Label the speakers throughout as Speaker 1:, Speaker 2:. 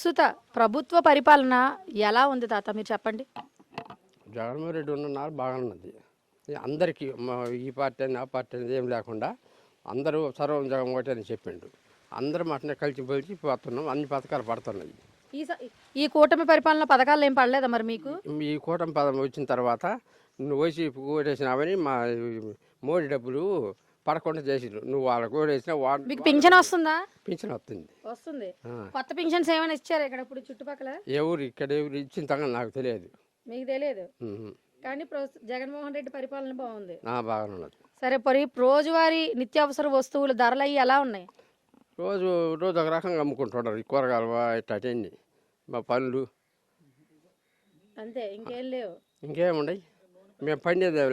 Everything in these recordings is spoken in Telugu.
Speaker 1: ప్రస్తుత ప్రభుత్వ పరిపాలన ఎలా ఉంది తాత మీరు చెప్పండి.
Speaker 2: జగన్మోహన్ రెడ్డి ఉన్ననాడు బాగానే ఉన్నది. అందరికీ ఈ పార్టీ అని ఆ పార్టీ అనేది ఏం లేకుండా అందరూ సర్వం జగన్ ఒకటి అని చెప్పిండు. అందరం అట్నే కలిసి పోల్చి పోతున్నాం, అన్ని పథకాలు పడుతున్నాయి.
Speaker 1: ఈ కూటమి పరిపాలన పథకాలు ఏం పడలేదా మరి మీకు?
Speaker 2: ఈ కూటమి పదం వచ్చిన తర్వాత నువ్వు వైసీపీ ఓటేసినావని మా మోడీ డబ్బులు పడకుండా చేసిరు. నువ్వు వాళ్ళకు ఓటేసినా
Speaker 1: మీకు పింఛన్ వస్తుందా?
Speaker 2: పింఛన్ వస్తుంది.
Speaker 1: వస్తుంది. కొత్త పింఛన్స్ ఏమైనా ఇచ్చారు ఇక్కడ ఇప్పుడు చుట్టుపక్కల?
Speaker 2: ఇక్కడ ఎవరు ఇచ్చిన తగ్గ నాకు తెలియదు.
Speaker 1: మీకు తెలియదు కానీ జగన్మోహన్ రెడ్డి పరిపాలన బాగుంది.
Speaker 2: బాగానే ఉన్నది.
Speaker 1: సరే, రోజువారీ నిత్యావసర వస్తువుల ధరలు అవి ఎలా ఉన్నాయి?
Speaker 2: రోజు ఒక రకంగా అమ్ముకుంటున్నారు. ఈ కూరగాయలు ఇట్టన్నీ మా పనులు
Speaker 1: అంతే, ఇంకేం లేవు.
Speaker 2: ఇంకేముండయి. మేము పండేది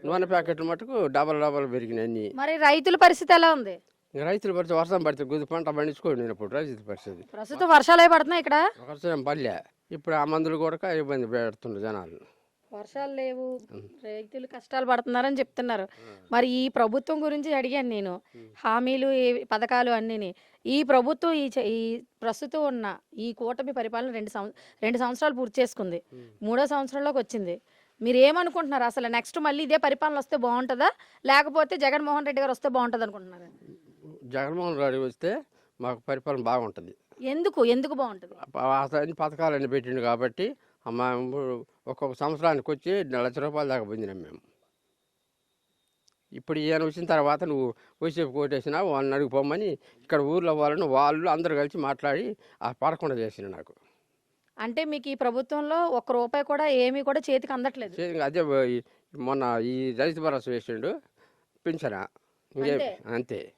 Speaker 2: నూనె ప్యాకెట్లు మటుకు డబల్ పెరిగినాయి అన్ని.
Speaker 1: మరి రైతుల పరిస్థితి ఎలా ఉంది?
Speaker 2: రైతుల పరిస్థితి వర్షం పడితే గుద్దు పంట పండించుకోండి. నేను ఇప్పుడు రైతుల పరిస్థితి
Speaker 1: ప్రస్తుతం వర్షాలు పడుతున్నాయి ఇక్కడ.
Speaker 2: వర్షం పల్లె. ఇప్పుడు ఆ మందులు కూడా ఇబ్బంది పెడుతున్నారు జనాలు.
Speaker 1: వర్షాలు లేవు, రైతులు కష్టాలు పడుతున్నారని చెప్తున్నారు. మరి ఈ ప్రభుత్వం గురించి అడిగాను నేను. హామీలు పథకాలు అన్నీ ఈ ప్రభుత్వం ఈ ప్రస్తుతం ఉన్న ఈ కూటమి పరిపాలన 2 సంవత్సరాలు పూర్తి చేసుకుంది. 3వ సంవత్సరంలోకి వచ్చింది. మీరు ఏమనుకుంటున్నారు? అసలు నెక్స్ట్ మళ్ళీ ఇదే పరిపాలన వస్తే బాగుంటుందా, లేకపోతే జగన్మోహన్ రెడ్డి గారు వస్తే బాగుంటుంది అనుకుంటున్నారు?
Speaker 2: జగన్మోహన్ రెడ్డి వస్తే మాకు పరిపాలన బాగుంటుంది.
Speaker 1: ఎందుకు బాగుంటుంది?
Speaker 2: అన్ని పథకాలన్నీ పెట్టిండు కాబట్టి ఒక్కొక్క సంవత్సరానికి వచ్చి ₹1,00,000 దాకా పొందినాం మేము. ఇప్పుడు ఈయన వచ్చిన తర్వాత నువ్వు వైసీపీ కోటేసినా వాళ్ళని అడిగిపోమని ఇక్కడ ఊర్లో వాళ్ళు అందరూ కలిసి మాట్లాడి ఆ పడకుండా చేసిన నాకు.
Speaker 1: అంటే మీకు ఈ ప్రభుత్వంలో ₹1 కూడా ఏమీ కూడా చేతికి అందట్లేదు.
Speaker 2: అదే మొన్న ఈ రైతు భరోసా వేసిండు పింఛన, అంతే.